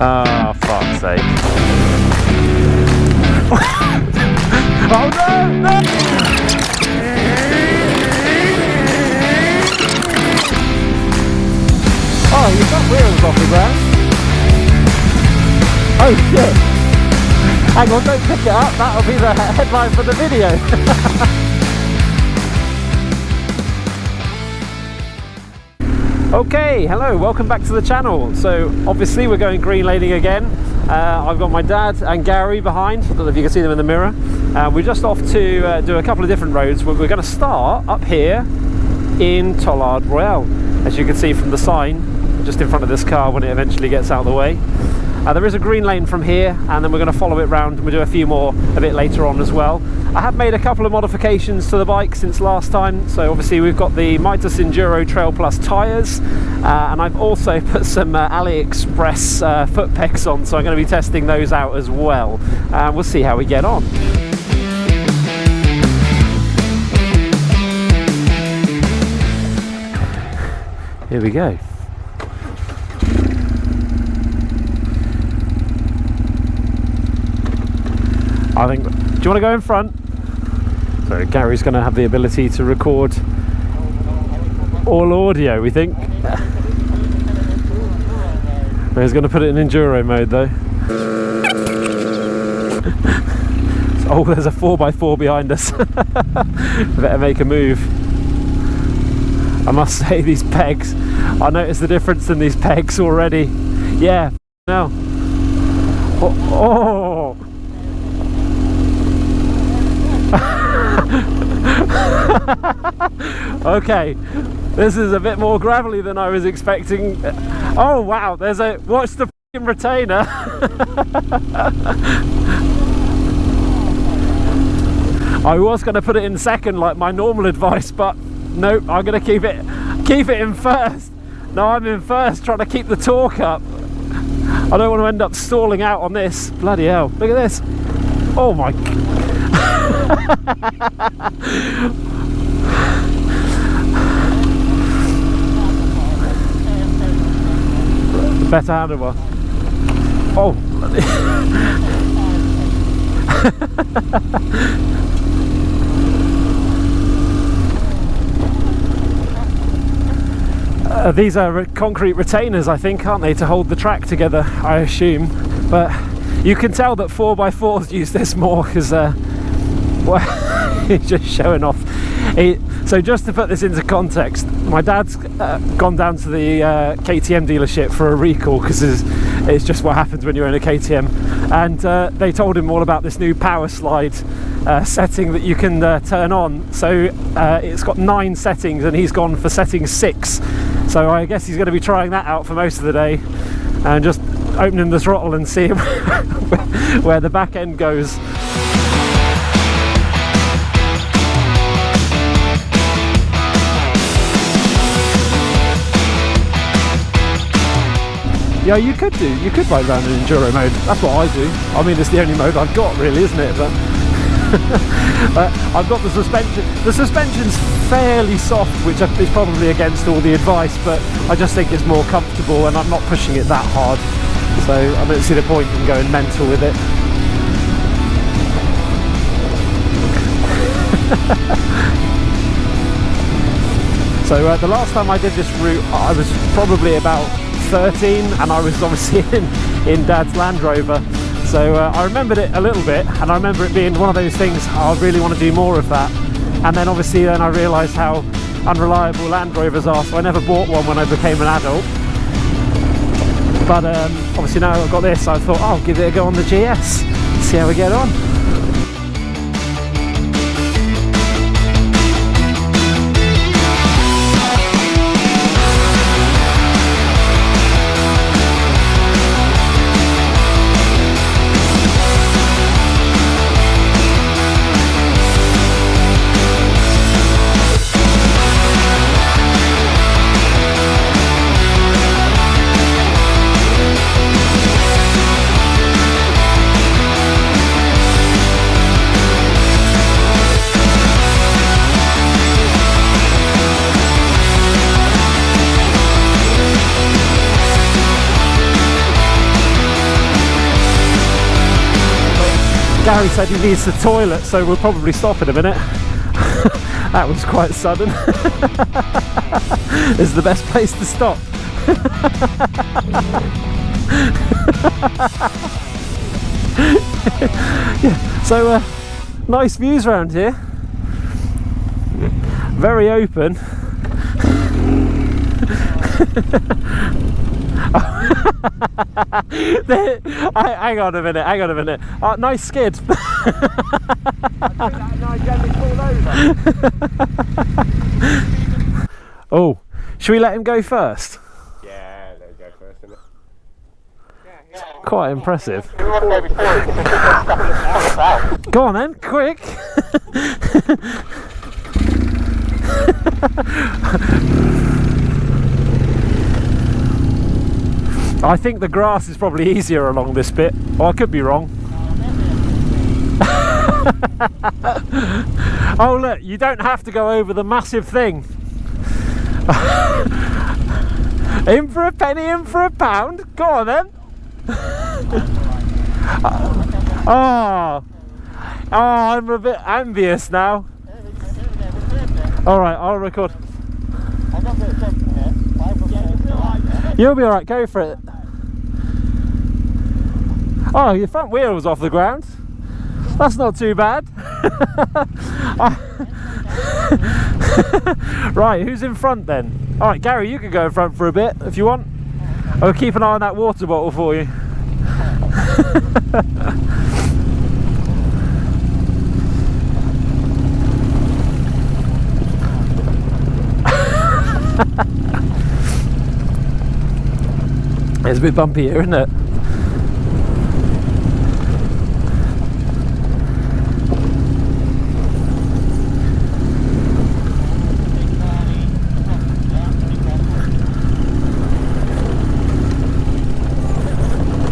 Oh, fuck's sake. Oh no! No! Oh, your front wheel's off the ground. Oh shit! Hang on, don't pick it up, that'll be the headline for the video. Okay, hello, welcome back to the channel. So obviously we're going green laning again. I've got my dad and Gary behind. I don't know if you can see them in the mirror. We're just off to do a couple of different roads. We're going to start up here in Tollard Royal, as you can see from the sign just in front of this car when it eventually gets out of the way. There is a green lane from here, and then we're going to follow it round and we'll do a few more a bit later on as well. I have made a couple of modifications to the bike since last time. So obviously we've got the Mitas Enduro Trail Plus tyres, and I've also put some AliExpress foot pegs on, so I'm going to be testing those out as well. We'll see how we get on. Here we go. I think, do you want to go in front? So Gary's going to have the ability to record all audio, we think. He's going to put it in enduro mode though. Oh, there's a 4x4 behind us. Better make a move. I must say, these pegs, I noticed the difference in these pegs already. Yeah, no. Oh. Okay, this is a bit more gravelly than I was expecting. Oh wow, there's a, watch the f***ing retainer. I was going to put it in second like my normal advice, but nope, I'm going to keep it in first. No, I'm in first, trying to keep the torque up. I don't want to end up stalling out on this. Bloody hell, look at this. Oh my god. Better handlebar. Oh, these are concrete retainers, I think, aren't they, to hold the track together, I assume. But you can tell that 4x4s use this more because well, he's just showing off. So just to put this into context, my dad's gone down to the KTM dealership for a recall because it's just what happens when you own a KTM, and they told him all about this new power slide setting that you can turn on. So it's got 9 settings and he's gone for setting 6, so I guess he's going to be trying that out for most of the day and just opening the throttle and seeing where the back end goes. Yeah, you could ride around in enduro mode. That's what I do. I mean, it's the only mode I've got, really, isn't it? But I've got the suspension. The suspension's fairly soft, which is probably against all the advice, but I just think it's more comfortable and I'm not pushing it that hard. So I don't see the point in going mental with it. So the last time I did this route, I was probably about 13, and I was obviously in Dad's Land Rover, so I remembered it a little bit, and I remember it being one of those things, I really want to do more of that. And then obviously I realised how unreliable Land Rovers are, so I never bought one when I became an adult. But obviously now I've got this, I thought, I'll give it a go on the GS, see how we get on. Gary said he needs the toilet, so we'll probably stop in a minute. That was quite sudden. This is the best place to stop. Yeah, so nice views around here. Very open. Hang on a minute. Nice skid. Oh, should we let him go first? Yeah, let him go first, isn't it? Quite impressive. Go on then, quick. I think the grass is probably easier along this bit. Oh, I could be wrong. Oh look, you don't have to go over the massive thing. In for a penny, in for a pound. Go on then. Oh, I'm a bit envious now. Alright, I'll record. You'll be alright, go for it. Oh, your front wheel was off the ground. That's not too bad. Right, who's in front then? Alright, Gary, you can go in front for a bit if you want. I'll keep an eye on that water bottle for you. It's a bit bumpy here, isn't it?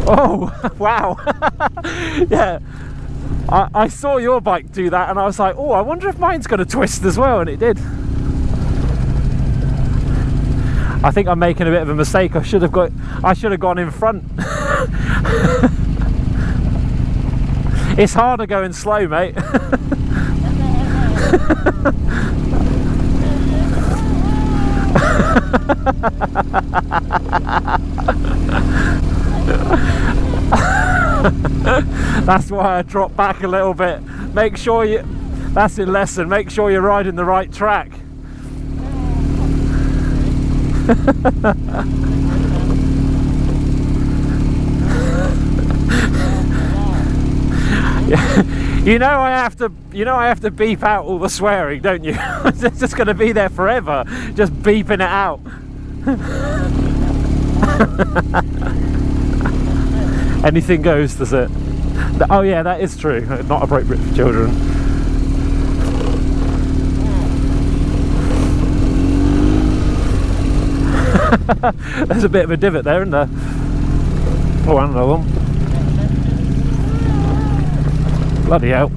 Oh, wow. Yeah, I saw your bike do that and I was like, oh, I wonder if mine's going to twist as well, and it did. I think I'm making a bit of a mistake. I should have gone in front. It's harder going slow, mate. That's why I dropped back a little bit. Make sure you, that's your lesson, make sure you're riding the right track. You know I have to beep out all the swearing, don't you? It's just going to be there forever, just beeping it out. Anything goes, does it? Oh yeah, that is true. Not appropriate for children. There's a bit of a divot there, isn't there? Oh, and another one. Bloody hell.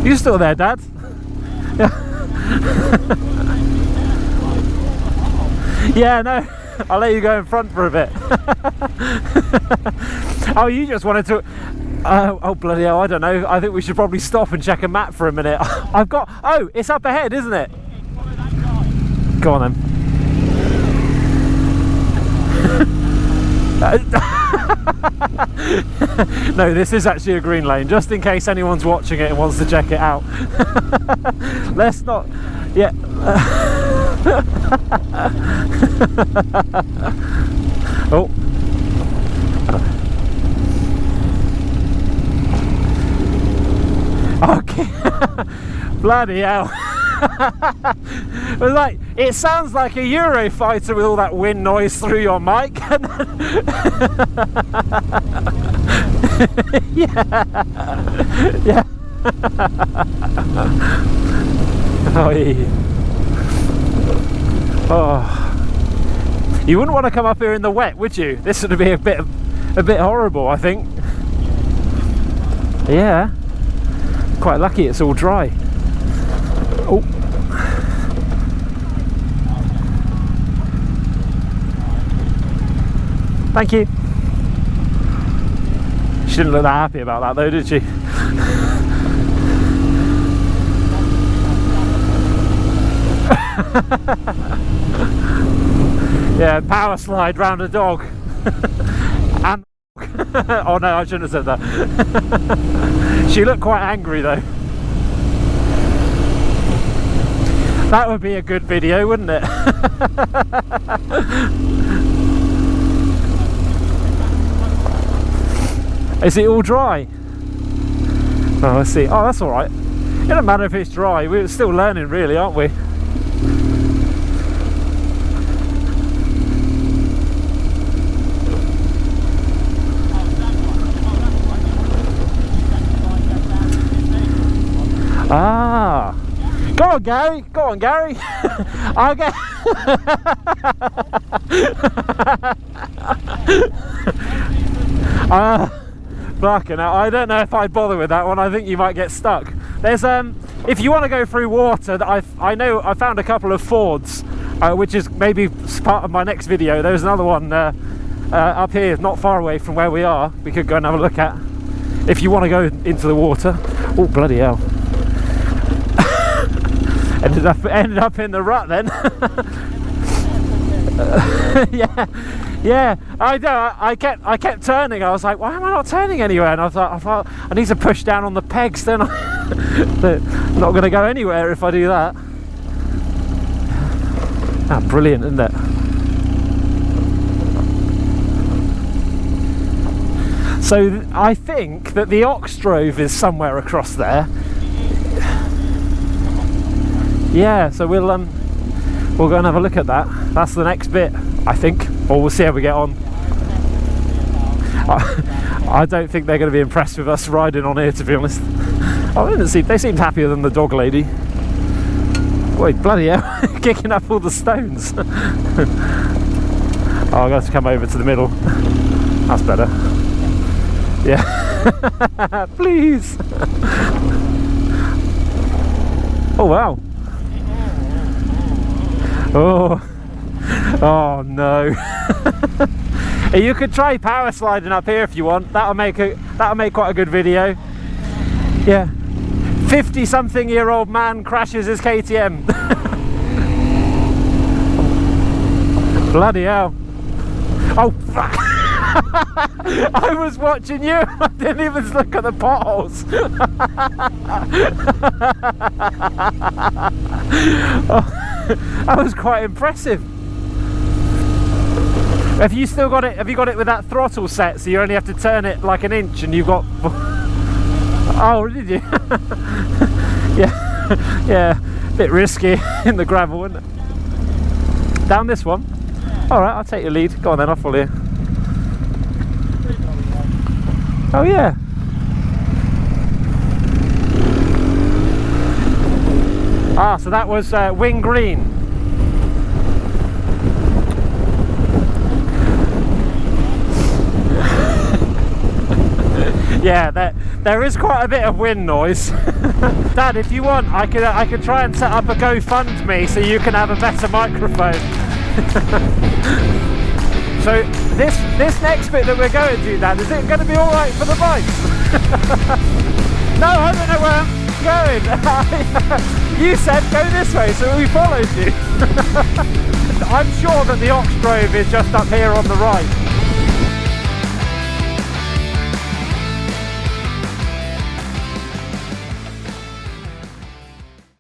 You still there, Dad? Yeah. Yeah, no, I'll let you go in front for a bit. Oh, you just wanted to... oh, bloody hell, I don't know. I think we should probably stop and check a map for a minute. I've got... Oh, it's up ahead, isn't it? Go on then. No, this is actually a green lane, just in case anyone's watching it and wants to check it out. Let's not... Yeah. Oh. Okay. Bloody hell. It was like, it sounds like a Eurofighter with all that wind noise through your mic. Yeah. Yeah. Oh, yeah. Oh. You wouldn't want to come up here in the wet, would you? This would be a bit horrible, I think. Yeah. Quite lucky it's all dry. Oh. Thank you. She didn't look that happy about that though, did she? Yeah, power slide round a dog. And oh no, I shouldn't have said that. She looked quite angry though. That would be a good video, wouldn't it? Is it all dry? Oh, let's see. Oh, that's all right. It doesn't matter if it's dry. We're still learning, really, aren't we? Ah. Go on, Gary. Go on, Gary. I'll get. Fucking hell. I don't know if I'd bother with that one. I think you might get stuck. There's if you want to go through water, I know I found a couple of fords, which is maybe part of my next video. There's another one up here, not far away from where we are. We could go and have a look at if you want to go into the water. Oh bloody hell! ended up in the rut then. Yeah. I kept turning. I was like, why am I not turning anywhere? And I thought I need to push down on the pegs. Then I'm not going to go anywhere if I do that. Ah, brilliant, isn't it? So I think that the Oxdrove is somewhere across there. Yeah, so we'll go and have a look at that. That's the next bit, I think, or we'll see how we get on. I don't think they're going to be impressed with us riding on here, to be honest. Oh, they seemed happier than the dog lady. Wait, bloody hell, kicking up all the stones. Oh, I'm going to have to come over to the middle. That's better. Yeah. Please. Oh, wow. Oh no. You could try power sliding up here if you want. That'll make quite a good video. Yeah. 50-something-year-old man crashes his KTM. Bloody hell. Oh fuck. I was watching you. I didn't even look at the potholes. Oh. That was quite impressive. Have you still got it? Have you got it with that throttle set, so you only have to turn it like an inch, and you've got? Oh, did you? Yeah, a bit risky in the gravel, isn't it? Down this one. All right, I'll take your lead. Go on then, I'll follow you. Oh yeah. Ah, so that was Wing Green. Yeah, there is quite a bit of wind noise. Dad, if you want, I could try and set up a GoFundMe so you can have a better microphone. So this next bit that we're going to, Dad, is it going to be all right for the bikes? No, I don't know where I'm going. You said go this way, so we followed you. I'm sure that the Oxdrove is just up here on the right.